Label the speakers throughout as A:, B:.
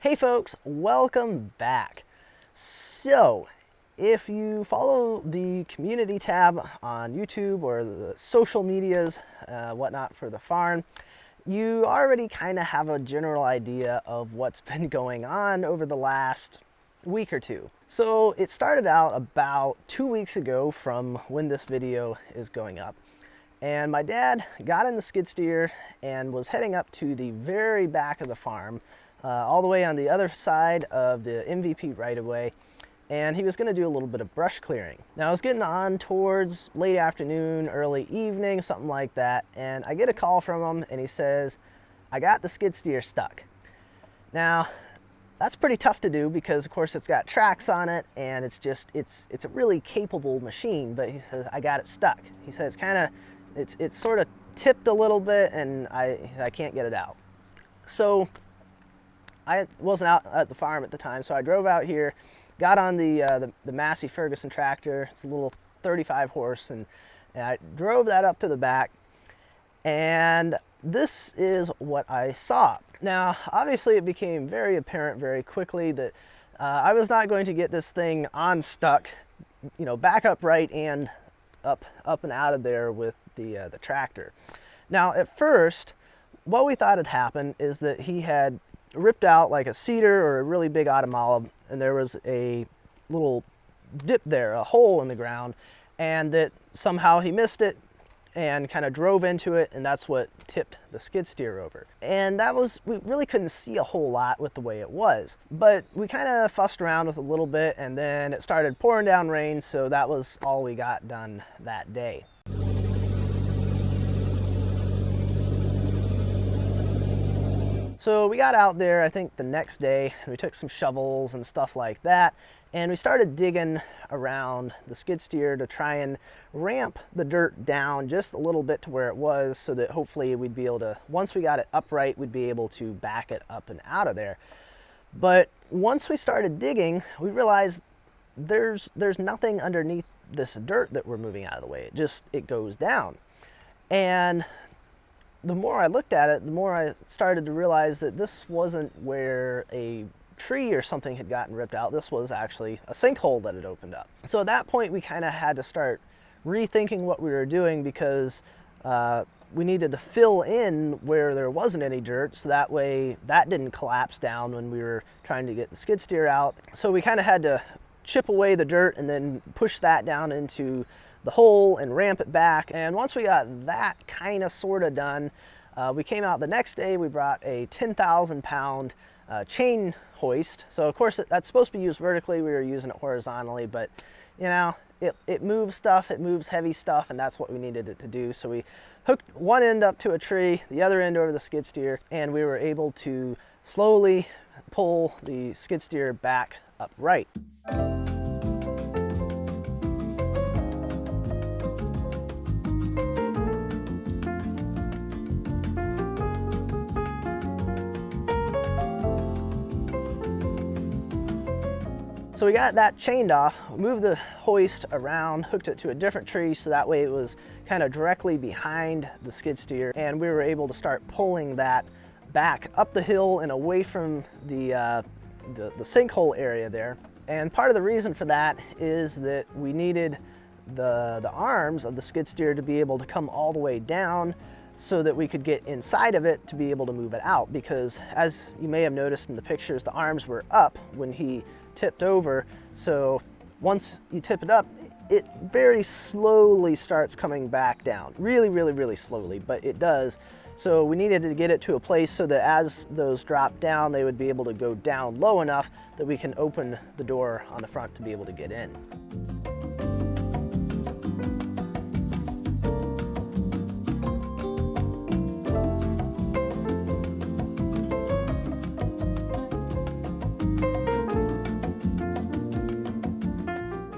A: Hey folks, welcome back. So, if you follow the community tab on YouTube or the social medias, whatnot for the farm, you already kind of have a general idea of what's been going on over the last week or two. So it started out about 2 weeks ago from when this video is going up. And my dad got in the skid steer and was heading up to the very back of the farm, all the way on the other side of the MVP right of way, and he was going to do a little bit of brush clearing. Now I was getting on towards late afternoon, early evening, something like that, and I get a call from him and he says, "I got the skid steer stuck." Now that's pretty tough to do because of course it's got tracks on it and it's a really capable machine, but he says, "I got it stuck." He says it's sort of tipped a little bit and I can't get it out. So I wasn't out at the farm at the time, so I drove out here, got on the Massey Ferguson tractor. It's a little 35 horse, and I drove that up to the back, and this is what I saw. Now, obviously it became very apparent very quickly that I was not going to get this thing unstuck, back upright and up and out of there with the tractor. Now, at first, what we thought had happened is that he had ripped out like a cedar or a really big autumn olive, and there was a little dip there, a hole in the ground, and that somehow he missed it and kind of drove into it, and that's what tipped the skid steer over. And we really couldn't see a whole lot with the way it was, but we kind of fussed around with a little bit, and then it started pouring down rain, so that was all we got done that day. So we got out there, I think the next day, and we took some shovels and stuff like that, and we started digging around the skid steer to try and ramp the dirt down just a little bit to where it was, so that hopefully we'd be able to, once we got it upright, we'd be able to back it up and out of there. But once we started digging, we realized there's nothing underneath this dirt that we're moving out of the way. It goes down. And the more I looked at it, the more I started to realize that this wasn't where a tree or something had gotten ripped out. This was actually a sinkhole that had opened up. So at that point, we kind of had to start rethinking what we were doing, because we needed to fill in where there wasn't any dirt, so that way that didn't collapse down when we were trying to get the skid steer out. So we kind of had to chip away the dirt and then push that down into the hole and ramp it back. And once we got that kind of sort of done, we came out the next day. We brought a 10,000 pound chain hoist. So of course that's supposed to be used vertically. We were using it horizontally, but it moves stuff, it moves heavy stuff, and that's what we needed it to do. So we hooked one end up to a tree, the other end over the skid steer, and we were able to slowly pull the skid steer back upright. So we got that chained off, moved the hoist around, hooked it to a different tree so that way it was kind of directly behind the skid steer, and we were able to start pulling that back up the hill and away from the sinkhole area there. And part of the reason for that is that we needed the arms of the skid steer to be able to come all the way down so that we could get inside of it to be able to move it out, because as you may have noticed in the pictures, the arms were up when he tipped over. So once you tip it up, it very slowly starts coming back down. Really slowly, but it does. So we needed to get it to a place so that as those drop down, they would be able to go down low enough that we can open the door on the front to be able to get in.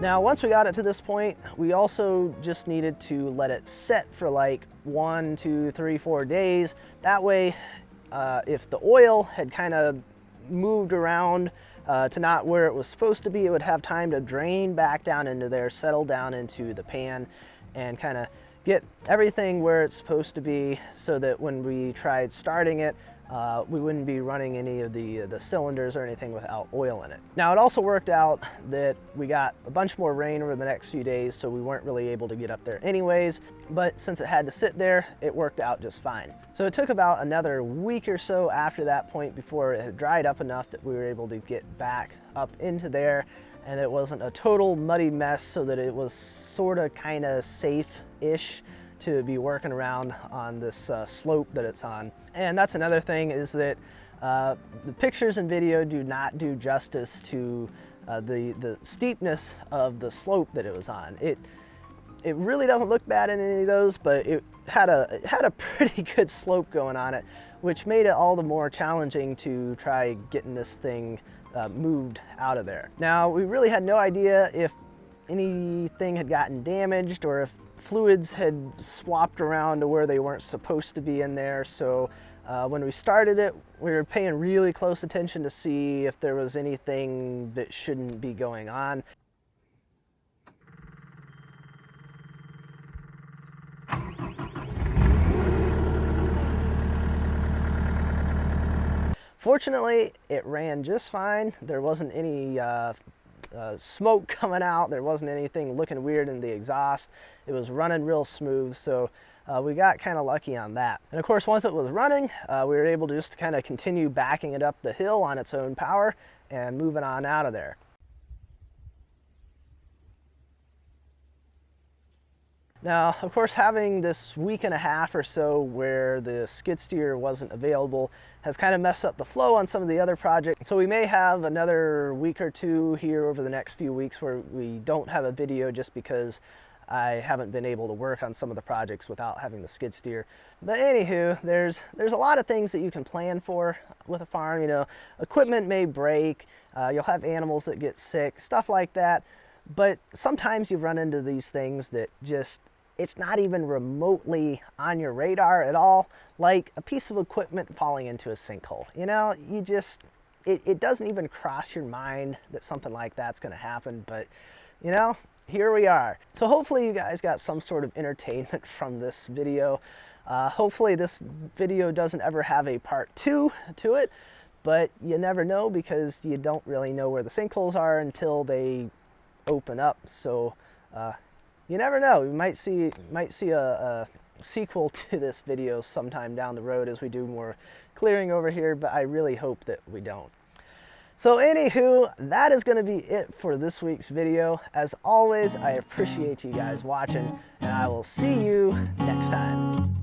A: Now, once we got it to this point, we also just needed to let it set for like 1, 2, 3, 4 days. That way, if the oil had kind of moved around to not where it was supposed to be, it would have time to drain back down into there, settle down into the pan, and kind of get everything where it's supposed to be, so that when we tried starting it, we wouldn't be running any of the cylinders or anything without oil in it. Now it also worked out that we got a bunch more rain over the next few days, so we weren't really able to get up there anyways, but since it had to sit there, it worked out just fine. So it took about another week or so after that point before it had dried up enough that we were able to get back up into there, and it wasn't a total muddy mess, so that it was sort of kind of safe-ish to be working around on this slope that it's on. And that's another thing, is that the pictures and video do not do justice to the steepness of the slope that it was on. It really doesn't look bad in any of those, but it had a pretty good slope going on it, which made it all the more challenging to try getting this thing moved out of there. Now, we really had no idea if anything had gotten damaged or if fluids had swapped around to where they weren't supposed to be in there. So when we started it, we were paying really close attention to see if there was anything that shouldn't be going on. Fortunately, it ran just fine. There wasn't any smoke coming out. There wasn't anything looking weird in the exhaust. It was running real smooth, so we got kind of lucky on that. And of course, once it was running, we were able to just kind of continue backing it up the hill on its own power and moving on out of there. Now, of course, having this week and a half or so where the skid steer wasn't available has kind of messed up the flow on some of the other projects. So we may have another week or two here over the next few weeks where we don't have a video just because I haven't been able to work on some of the projects without having the skid steer. But anywho, there's a lot of things that you can plan for with a farm. You know, equipment may break, you'll have animals that get sick, stuff like that. But sometimes you run into these things that just, it's not even remotely on your radar at all, like a piece of equipment falling into a sinkhole. You know, you just, it doesn't even cross your mind that something like that's gonna happen, but you know, here we are. So hopefully you guys got some sort of entertainment from this video. Hopefully this video doesn't ever have a part 2 to it, but you never know, because you don't really know where the sinkholes are until they open up. So you never know, we might see a sequel to this video sometime down the road as we do more clearing over here, but I really hope that we don't. So anywho, that is going to be it for this week's video. As always, I appreciate you guys watching, and I will see you next time.